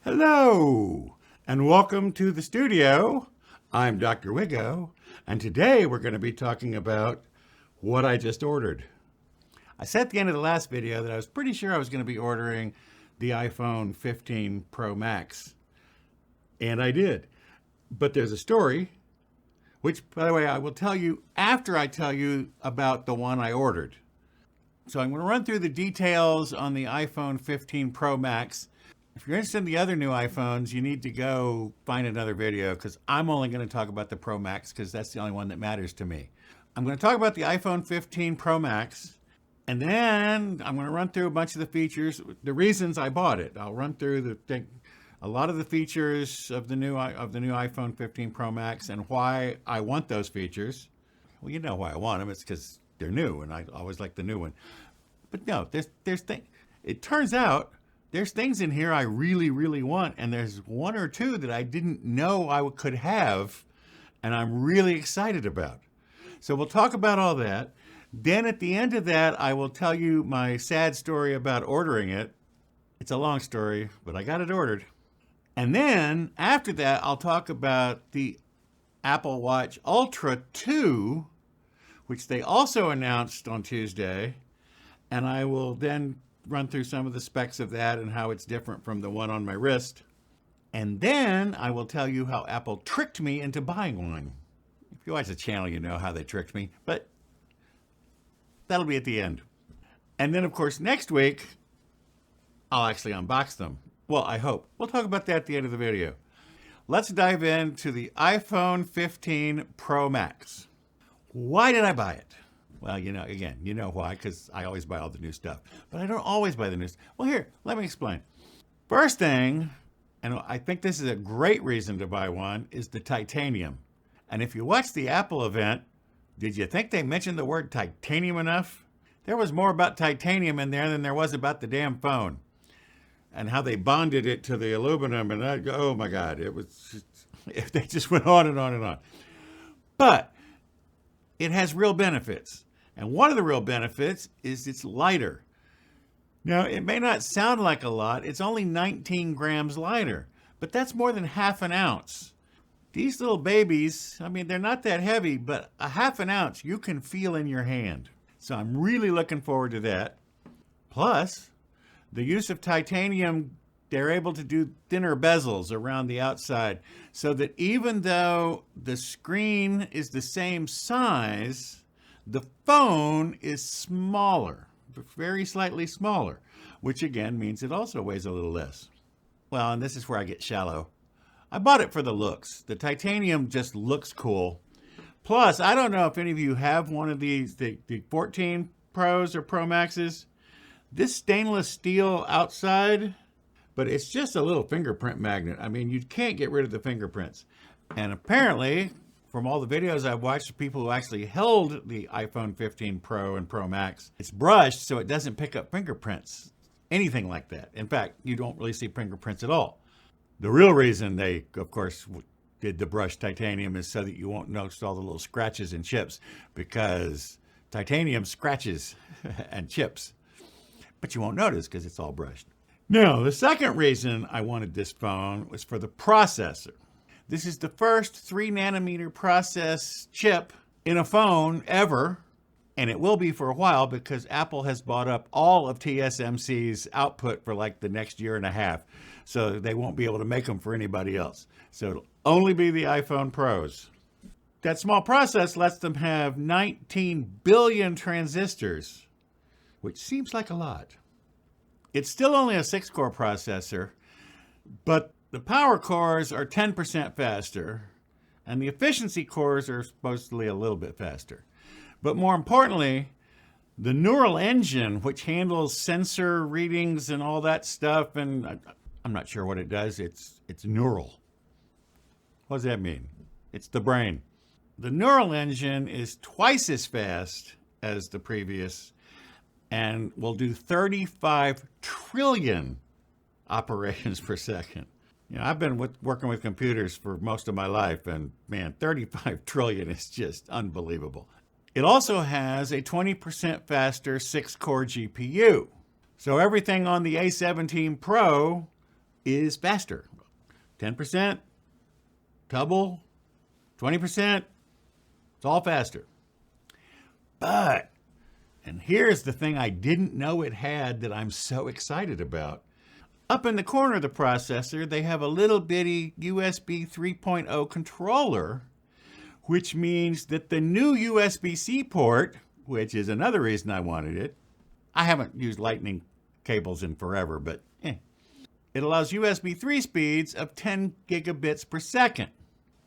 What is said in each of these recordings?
Hello, and welcome to the studio. I'm Dr. Wiggo, and today we're going to be talking about what I just ordered. I said at the end of the last video that I was pretty sure I was going to be ordering the iPhone 15 Pro Max, and I did. But there's a story, which, by the way, I will tell you after I tell you about the one I ordered. So I'm going to run through the details on the iPhone 15 Pro Max. If you're interested in the other new iPhones, you need to go find another video because I'm only going to talk about the Pro Max because that's the only one that matters to me. I'm going to talk about the iPhone 15 Pro Max, and then I'm going to run through a bunch of the features, the reasons I bought it. I'll run through a lot of the features of the new iPhone 15 Pro Max and why I want those features. Well, you know why I want them. It's because they're new, and I always like the new one. But no, it turns out there's things in here I really, really want, and there's one or two that I didn't know I could have, and I'm really excited about. So we'll talk about all that. Then at the end of that, I will tell you my sad story about ordering it. It's a long story, but I got it ordered. And then after that, I'll talk about the Apple Watch Ultra 2, which they also announced on Tuesday, and I will then run through some of the specs of that and how it's different from the one on my wrist. And then I will tell you how Apple tricked me into buying one. If you watch the channel, you know how they tricked me, but that'll be at the end. And then, of course, next week, I'll actually unbox them. Well, I hope. We'll talk about that at the end of the video. Let's dive into the iPhone 15 Pro Max. Why did I buy it? Well, you know why, because I always buy all the new stuff. But I don't always buy the new stuff. Well, here, let me explain. First thing, and I think this is a great reason to buy one, is the titanium. And if you watch the Apple event, did you think they mentioned the word titanium enough? There was more about titanium in there than there was about the damn phone. And how they bonded it to the aluminum, and oh my God, they just went on and on and on. But it has real benefits. And one of the real benefits is it's lighter. Now, it may not sound like a lot. It's only 19 grams lighter, but that's more than half an ounce. These little babies, I mean, they're not that heavy, but a half an ounce you can feel in your hand. So I'm really looking forward to that. Plus, the use of titanium, they're able to do thinner bezels around the outside so that even though the screen is the same size, the phone is smaller, very slightly smaller, which again means it also weighs a little less. Well, and this is where I get shallow. I bought it for the looks. The titanium just looks cool. Plus, I don't know if any of you have one of these, the 14 Pros or Pro Maxes. This stainless steel outside, but it's just a little fingerprint magnet. I mean, you can't get rid of the fingerprints. And apparently, from all the videos I've watched of people who actually held the iPhone 15 Pro and Pro Max, it's brushed so it doesn't pick up fingerprints, anything like that. In fact, you don't really see fingerprints at all. The real reason they, of course, did the brushed titanium is so that you won't notice all the little scratches and chips, because titanium scratches and chips, but you won't notice because it's all brushed. Now, the second reason I wanted this phone was for the processor. This is the first 3nm process chip in a phone ever, and it will be for a while because Apple has bought up all of TSMC's output for like the next year and a half, so they won't be able to make them for anybody else. So it'll only be the iPhone Pros. That small process lets them have 19 billion transistors, which seems like a lot. It's still only a 6-core processor, but the power cores are 10% faster, and the efficiency cores are supposedly a little bit faster. But more importantly, the neural engine, which handles sensor readings and all that stuff, and I'm not sure what it does, it's neural. What does that mean? It's the brain. The neural engine is twice as fast as the previous and will do 35 trillion operations per second. You know, I've been working with computers for most of my life, and man, 35 trillion is just unbelievable. It also has a 20% faster 6-core GPU. So everything on the A17 Pro is faster. 10%, double, 20%, it's all faster. But, and here's the thing I didn't know it had that I'm so excited about. Up in the corner of the processor, they have a little bitty USB 3.0 controller, which means that the new USB-C port, which is another reason I wanted it, I haven't used lightning cables in forever, but it allows USB 3 speeds of 10 gigabits per second.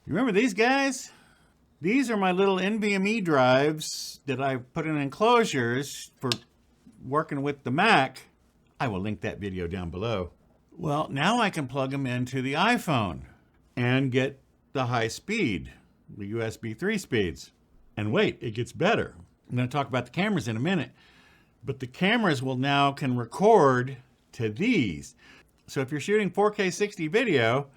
You remember these guys? These are my little NVMe drives that I put in enclosures for working with the Mac. I will link that video down below. Well, now I can plug them into the iPhone and get the high speed, the USB 3 speeds. And wait, it gets better. I'm going to talk about the cameras in a minute, but the cameras will now can record to these. So if you're shooting 4K 60 video,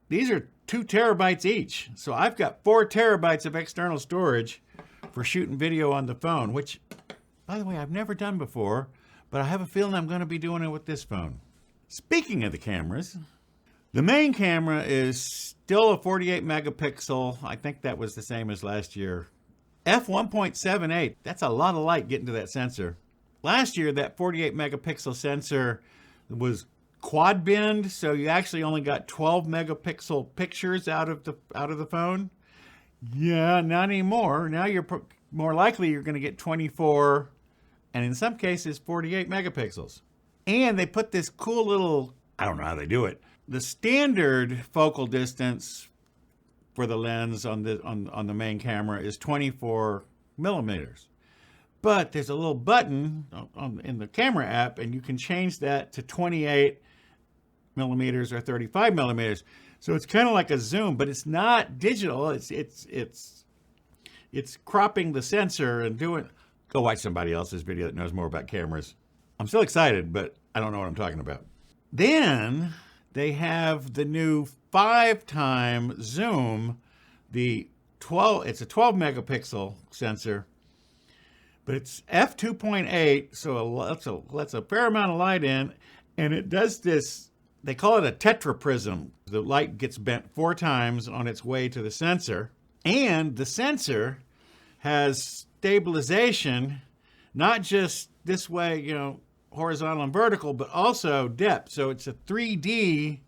these are 2 terabytes each. So I've got 4 terabytes of external storage for shooting video on the phone, which, by the way, I've never done before, but I have a feeling I'm going to be doing it with this phone. Speaking of the cameras, the main camera is still a 48 megapixel. I think that was the same as last year. f1.78, that's a lot of light getting to that sensor. Last year, that 48 megapixel sensor was quad bend, so you actually only got 12 megapixel pictures out of the phone. Yeah, not anymore. Now you're more likely you're going to get 24, and in some cases 48 megapixels. And they put this cool little, I don't know how they do it. The standard focal distance for the lens on the main camera is 24 millimeters. But there's a little button in the camera app, and you can change that to 28 millimeters or 35 millimeters. So it's kind of like a zoom, but it's not digital. It's cropping the sensor and doing. Go watch somebody else's video that knows more about cameras. I'm still excited, but I don't know what I'm talking about. Then they have the new 5-time zoom. It's a 12 megapixel sensor. But it's f2.8, so it lets a fair amount of light in, and it does this, they call it a tetraprism. The light gets bent 4 times on its way to the sensor, and the sensor has stabilization, not just this way, horizontal and vertical, but also depth. So it's a 3D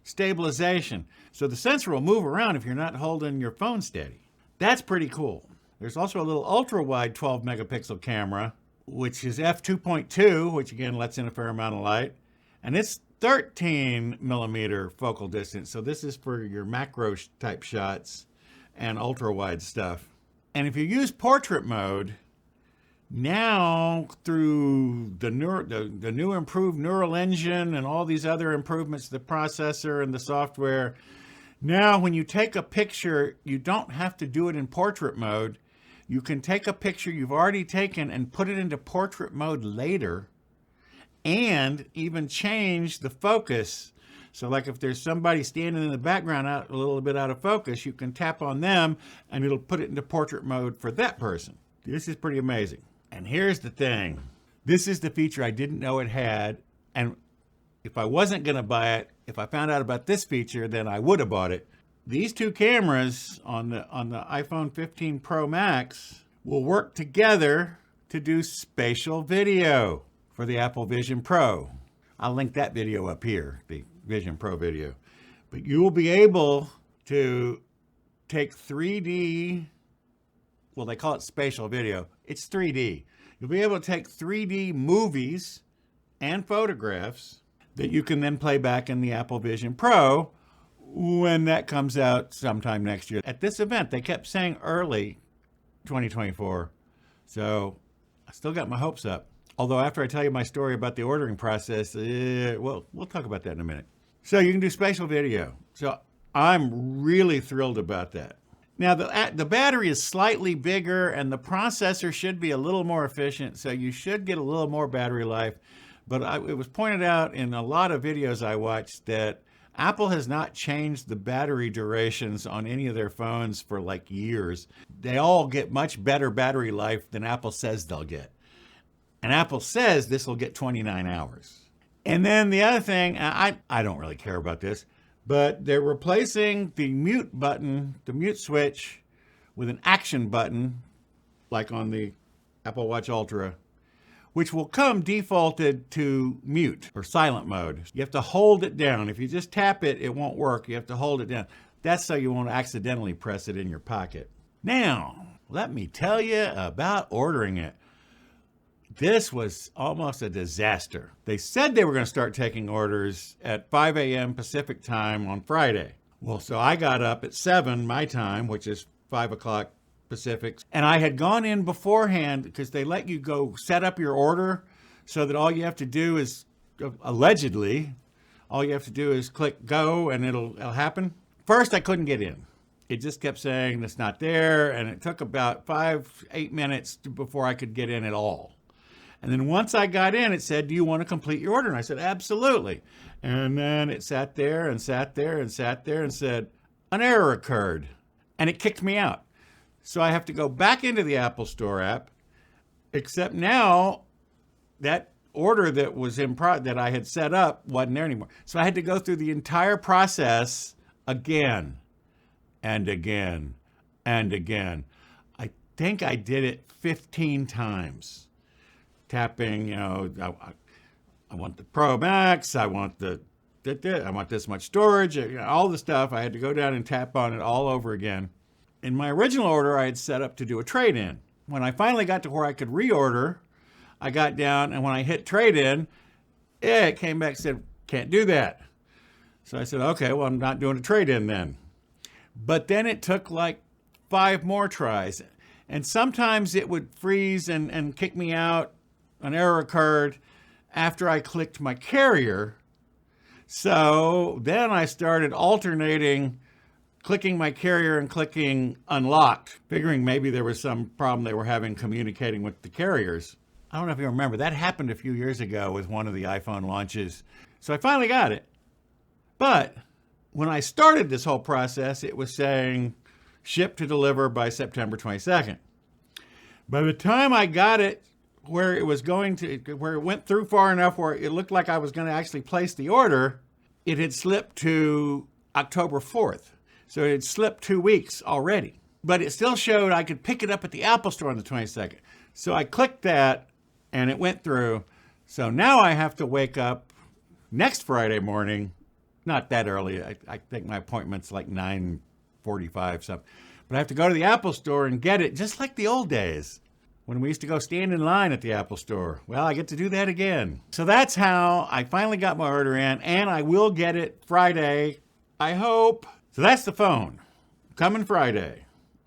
stabilization. So the sensor will move around if you're not holding your phone steady. That's pretty cool. There's also a little ultra-wide 12 megapixel camera, which is f2.2, which again lets in a fair amount of light. And it's 13 millimeter focal distance. So this is for your macro type shots and ultra-wide stuff. And if you use portrait mode, now through the new improved neural engine and all these other improvements to the processor and the software, now when you take a picture, you don't have to do it in portrait mode. You can take a picture you've already taken and put it into portrait mode later, and even change the focus. So like if there's somebody standing in the background out a little bit out of focus, you can tap on them and it'll put it into portrait mode for that person. This is pretty amazing. And here's the thing. This is the feature I didn't know it had, and if I wasn't going to buy it, if I found out about this feature, then I would have bought it. These 2 cameras on the iPhone15 Pro Max will work together to do spatial video for the Apple Vision Pro. I'll link that video up here, the Vision Pro video. But you will be able to take 3D, well, they call it spatial video. It's 3D. You'll be able to take 3D movies and photographs that you can then play back in the Apple Vision Pro when that comes out sometime next year. At this event, they kept saying early 2024. So I still got my hopes up. Although after I tell you my story about the ordering process, well, we'll talk about that in a minute. So you can do spatial video. So I'm really thrilled about that. Now the battery is slightly bigger and the processor should be a little more efficient. So you should get a little more battery life. But it was pointed out in a lot of videos I watched that Apple has not changed the battery durations on any of their phones for like years. They all get much better battery life than Apple says they'll get. And Apple says this will get 29 hours. And then the other thing, I don't really care about this, but they're replacing the mute button, the mute switch, with an action button, like on the Apple Watch Ultra, which will come defaulted to mute or silent mode. You have to hold it down. If you just tap it, it won't work. You have to hold it down. That's so you won't accidentally press it in your pocket. Now, let me tell you about ordering it. This was almost a disaster. They said they were going to start taking orders at 5 a.m. Pacific time on Friday. Well, so I got up at 7 my time, which is 5 o'clock Pacific. And I had gone in beforehand because they let you go set up your order so that all you have to do is, allegedly, all you have to do is click go and it'll happen. First, I couldn't get in. It just kept saying it's not there. And it took about 5-8 minutes before I could get in at all. And then once I got in, it said, do you want to complete your order? And I said, absolutely. And then it sat there and sat there and sat there and said, an error occurred. And it kicked me out. So I have to go back into the Apple Store app, except now that order that was that I had set up wasn't there anymore. So I had to go through the entire process again and again and again. I think I did it 15 times. Tapping, I want the Pro Max, I want I want this much storage, all the stuff. I had to go down and tap on it all over again. In my original order, I had set up to do a trade-in. When I finally got to where I could reorder, I got down, and when I hit trade-in, it came back and said, can't do that. So I said, okay, well, I'm not doing a trade-in then. But then it took like 5 more tries. And sometimes it would freeze and kick me out. An error occurred after I clicked my carrier. So then I started alternating, clicking my carrier and clicking unlocked, figuring maybe there was some problem they were having communicating with the carriers. I don't know if you remember, that happened a few years ago with one of the iPhone launches. So I finally got it. But when I started this whole process, it was saying ship to deliver by September 22nd. By the time I got it where it was where it went through far enough where it looked like I was going to actually place the order, it had slipped to October 4th. So it had slipped 2 weeks already. But it still showed I could pick it up at the Apple Store on the 22nd. So I clicked that and it went through. So now I have to wake up next Friday morning, not that early. I think my appointment's like 9:45 something. But I have to go to the Apple Store and get it just like the old days when we used to go stand in line at the Apple Store. Well, I get to do that again. So that's how I finally got my order in, and I will get it Friday, I hope. So that's the phone, coming Friday,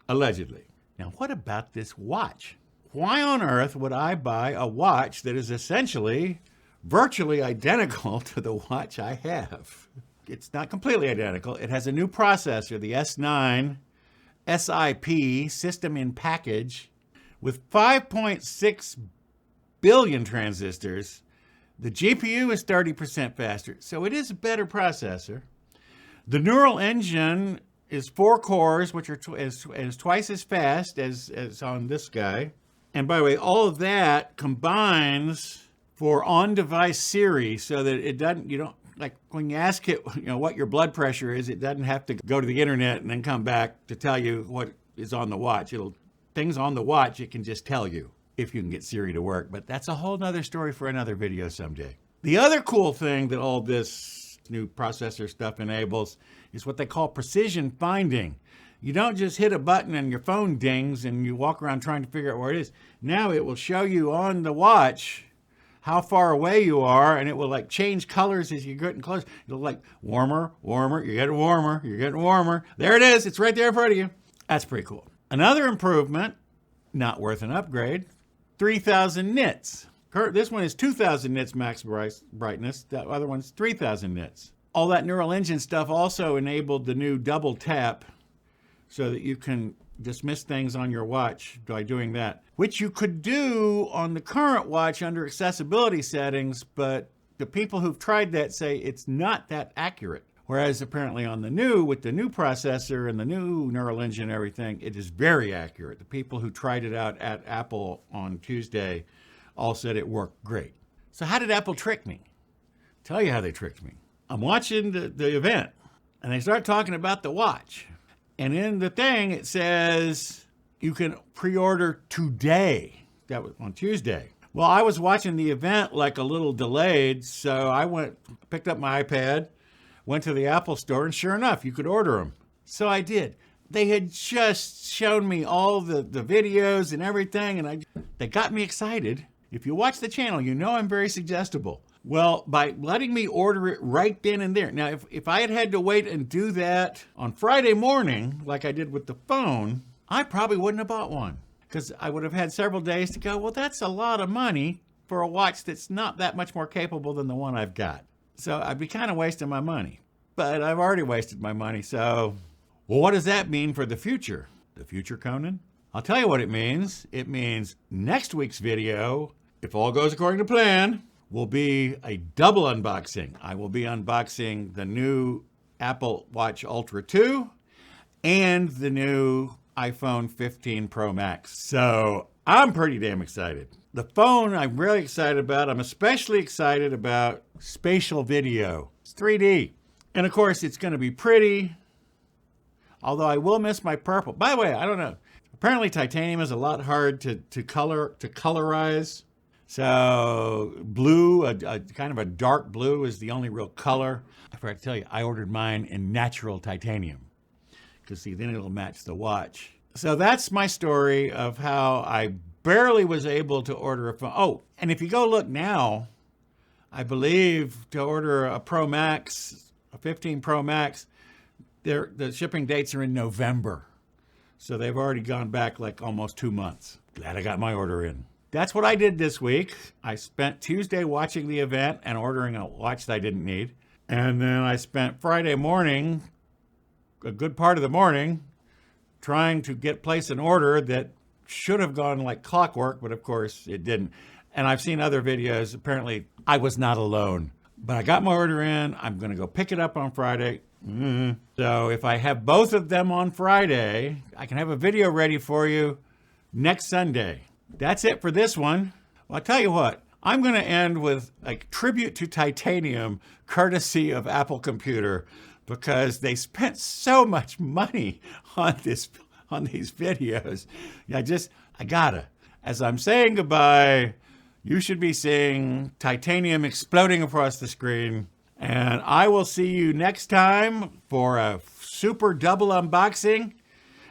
allegedly. Now, what about this watch? Why on earth would I buy a watch that is essentially virtually identical to the watch I have? It's not completely identical. It has a new processor, the S9 SIP, system in package, with 5.6 billion transistors. The GPU is 30% faster, so it is a better processor. The neural engine is 4 cores, which are is twice as fast as on this guy. And by the way, all of that combines for on-device Siri so that it doesn't, you don't, like when you ask it, what your blood pressure is, it doesn't have to go to the internet and then come back to tell you what is on the watch. Things on the watch, it can just tell you if you can get Siri to work. But that's a whole nother story for another video someday. The other cool thing that all this new processor stuff enables is what they call precision finding. You don't just hit a button and your phone dings and you walk around trying to figure out where it is. Now it will show you on the watch how far away you are, and it will like change colors as you're getting close. It'll like warmer, warmer, you're getting warmer, you're getting warmer. There it is, it's right there in front of you. That's pretty cool. Another improvement, not worth an upgrade, 3000 nits. This one is 2000 nits max brightness, that other one's 3000 nits. All that neural engine stuff also enabled the new double tap so that you can dismiss things on your watch by doing that, which you could do on the current watch under accessibility settings, but the people who've tried that say it's not that accurate. Whereas apparently on the new, with the new processor and the new neural engine and everything, it is very accurate. The people who tried it out at Apple on Tuesday all said it worked great. So how did Apple trick me? Tell you how they tricked me. I'm watching the event, and they start talking about the watch. And in the thing, it says you can pre-order today. That was on Tuesday. Well, I was watching the event like a little delayed, so I picked up my iPad, went to the Apple store, and sure enough, you could order them. So I did. They had just shown me all the videos and everything, and they got me excited. If you watch the channel, you know I'm very suggestible. Well, by letting me order it right then and there. Now, if I had to wait and do that on Friday morning, like I did with the phone, I probably wouldn't have bought one, because I would have had several days to go, well, that's a lot of money for a watch that's not that much more capable than the one I've got. So I'd be kind of wasting my money. But I've already wasted my money, so... Well, what does that mean for the future? The future, Conan? I'll tell you what it means. It means next week's video, if all goes according to plan, will be a double unboxing. I will be unboxing the new Apple Watch Ultra 2 and the new iPhone 15 Pro Max. So I'm pretty damn excited. The phone I'm really excited about. I'm especially excited about spatial video. It's 3D. And of course, it's going to be pretty. Although I will miss my purple. By the way, I don't know. Apparently titanium is a lot hard to colorize. So blue, a kind of a dark blue is the only real color. I forgot to tell you, I ordered mine in natural titanium. Because see, then it'll match the watch. So that's my story of how I barely was able to order a phone. Oh, and if you go look now, I believe to order a Pro Max, a 15 Pro Max, the shipping dates are in November. So they've already gone back like almost 2 months. Glad I got my order in. That's what I did this week. I spent Tuesday watching the event and ordering a watch that I didn't need. And then I spent Friday morning, a good part of the morning, trying to place an order that should have gone like clockwork, but of course it didn't. And I've seen other videos. Apparently I was not alone. But I got my order in. I'm going to go pick it up on Friday. So if I have both of them on Friday, I can have a video ready for you next Sunday. That's it for this one. Well, I'll tell you what, I'm going to end with a tribute to titanium courtesy of Apple Computer, because they spent so much money on these videos. I gotta. As I'm saying goodbye, you should be seeing titanium exploding across the screen. And I will see you next time for a super double unboxing.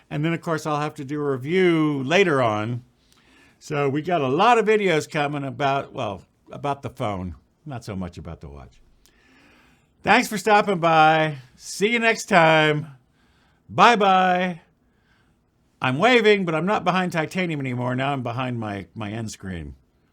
And then, of course, I'll have to do a review later on. So we got a lot of videos coming about the phone, not so much about the watch. Thanks for stopping by. See you next time. Bye-bye. I'm waving, but I'm not behind titanium anymore. Now I'm behind my end screen.